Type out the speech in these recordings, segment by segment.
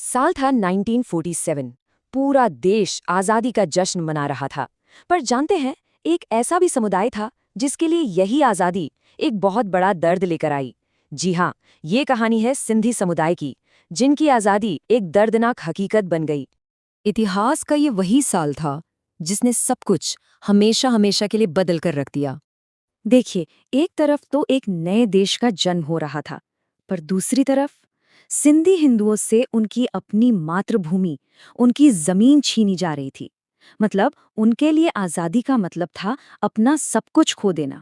साल था 1947। पूरा देश आज़ादी का जश्न मना रहा था। पर जानते हैं, एक ऐसा भी समुदाय था जिसके लिए यही आज़ादी एक बहुत बड़ा दर्द लेकर आई। जी हाँ, ये कहानी है सिंधी समुदाय की, जिनकी आज़ादी एक दर्दनाक हकीकत बन गई। इतिहास का ये वही साल था जिसने सब कुछ हमेशा हमेशा के लिए बदल कर रख दिया। देखिए, एक तरफ तो एक नए देश का जन्म हो रहा था, पर दूसरी तरफ सिंधी हिंदुओं से उनकी अपनी मातृभूमि, उनकी जमीन छीनी जा रही थी। मतलब उनके लिए आज़ादी का मतलब था अपना सब कुछ खो देना।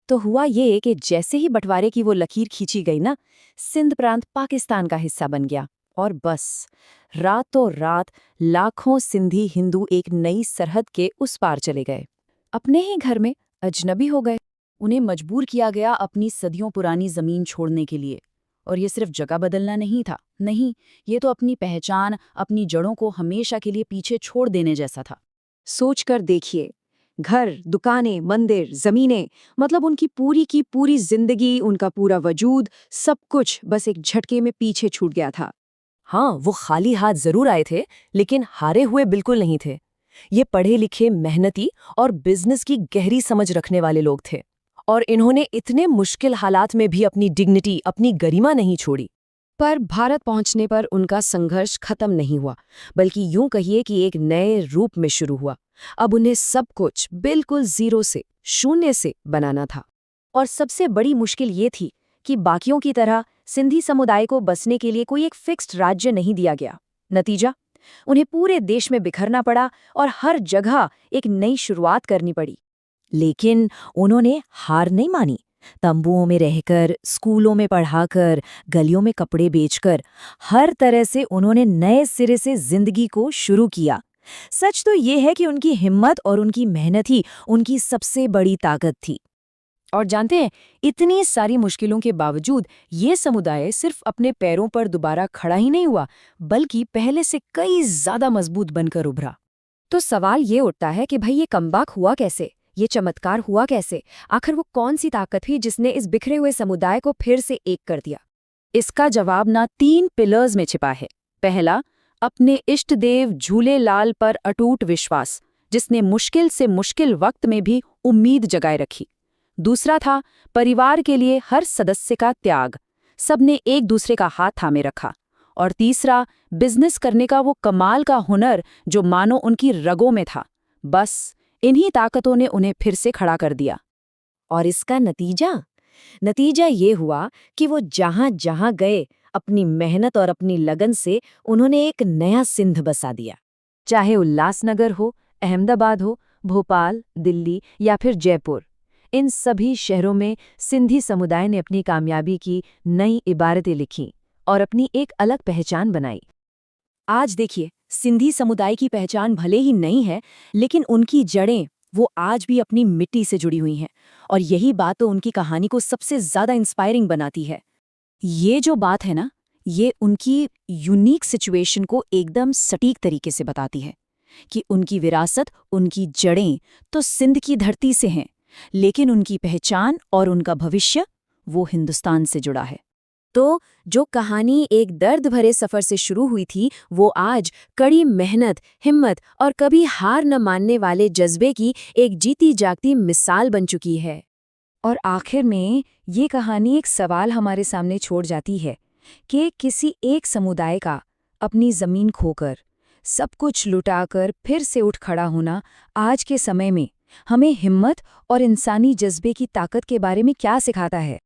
तो हुआ ये कि जैसे ही बंटवारे की वो लकीर खींची गई ना, सिंध प्रांत पाकिस्तान का हिस्सा बन गया। और बस रातों रात लाखों सिंधी हिंदू एक नई सरहद के उस पार चले गए, अपने ही घर में अजनबी हो गए। उन्हें मजबूर किया गया अपनी सदियों पुरानी जमीन छोड़ने के लिए। और ये सिर्फ जगह बदलना नहीं था, नहीं, ये तो अपनी पहचान, अपनी जड़ों को हमेशा के लिए पीछे छोड़ देने जैसा था। सोचकर देखिए, घर, दुकानें, मंदिर, जमीनें, मतलब उनकी पूरी की पूरी जिंदगी, उनका पूरा वजूद, सब कुछ बस एक झटके में पीछे छूट गया था। हाँ, वो खाली हाथ जरूर आए थे, लेकिन हारे हुए बिल्कुल नहीं थे। ये पढ़े लिखे, मेहनती और बिजनेस की गहरी समझ रखने वाले लोग थे। और इन्होंने इतने मुश्किल हालात में भी अपनी डिग्निटी, अपनी गरिमा नहीं छोड़ी। पर भारत पहुंचने पर उनका संघर्ष खत्म नहीं हुआ, बल्कि यूं कहिए कि एक नए रूप में शुरू हुआ। अब उन्हें सब कुछ बिल्कुल जीरो से, शून्य से बनाना था। और सबसे बड़ी मुश्किल ये थी कि बाकियों की तरह सिंधी समुदाय को बसने के लिए कोई एक फिक्स्ड राज्य नहीं दिया गया। नतीजा, उन्हें पूरे देश में बिखरना पड़ा और हर जगह एक नई शुरुआत करनी पड़ी। लेकिन उन्होंने हार नहीं मानी। तंबुओं में रहकर, स्कूलों में पढ़ाकर, गलियों में कपड़े बेचकर, हर तरह से उन्होंने नए सिरे से जिंदगी को शुरू किया। सच तो ये है कि उनकी हिम्मत और उनकी मेहनत ही उनकी सबसे बड़ी ताकत थी। और जानते हैं, इतनी सारी मुश्किलों के बावजूद ये समुदाय सिर्फ अपने पैरों पर दोबारा खड़ा ही नहीं हुआ, बल्कि पहले से कई ज्यादा मजबूत बनकर उभरा। तो सवाल ये उठता है कि भाई, ये कमबैक हुआ कैसे? ये चमत्कार हुआ कैसे? आखिर वो कौन सी ताकत थी जिसने इस बिखरे हुए समुदाय को फिर से एक कर दिया? इसका जवाब ना 3 पिलर्स में छिपा है। पहला, अपने इष्ट देव झूलेलाल पर अटूट विश्वास, जिसने मुश्किल से मुश्किल वक्त में भी उम्मीद जगाए रखी। दूसरा था परिवार के लिए हर सदस्य का त्याग, सबने एक दूसरे का हाथ थामे रखा। और तीसरा, बिजनेस करने का वो कमाल का हुनर जो मानो उनकी रगों में था। बस इन्हीं ताकतों ने उन्हें फिर से खड़ा कर दिया। और इसका नतीजा ये हुआ कि वो जहां जहां गए, अपनी मेहनत और अपनी लगन से उन्होंने एक नया सिंध बसा दिया। चाहे उल्लासनगर हो, अहमदाबाद हो, भोपाल, दिल्ली या फिर जयपुर, इन सभी शहरों में सिंधी समुदाय ने अपनी कामयाबी की नई इबारतें लिखीं और अपनी एक अलग पहचान बनाई। आज देखिए, सिंधी समुदाय की पहचान भले ही नई है, लेकिन उनकी जड़ें वो आज भी अपनी मिट्टी से जुड़ी हुई हैं। और यही बात तो उनकी कहानी को सबसे ज्यादा इंस्पायरिंग बनाती है। ये जो बात है ना, ये उनकी यूनिक सिचुएशन को एकदम सटीक तरीके से बताती है कि उनकी विरासत, उनकी जड़ें तो सिंध की धरती से हैं, लेकिन उनकी पहचान और उनका भविष्य वो हिंदुस्तान से जुड़ा है। तो जो कहानी एक दर्द भरे सफर से शुरू हुई थी, वो आज कड़ी मेहनत, हिम्मत और कभी हार न मानने वाले जज्बे की एक जीती जागती मिसाल बन चुकी है। और आखिर में ये कहानी एक सवाल हमारे सामने छोड़ जाती है कि किसी एक समुदाय का अपनी जमीन खोकर, सब कुछ लुटाकर फिर से उठ खड़ा होना आज के समय में हमें हिम्मत और इंसानी जज्बे की ताकत के बारे में क्या सिखाता है।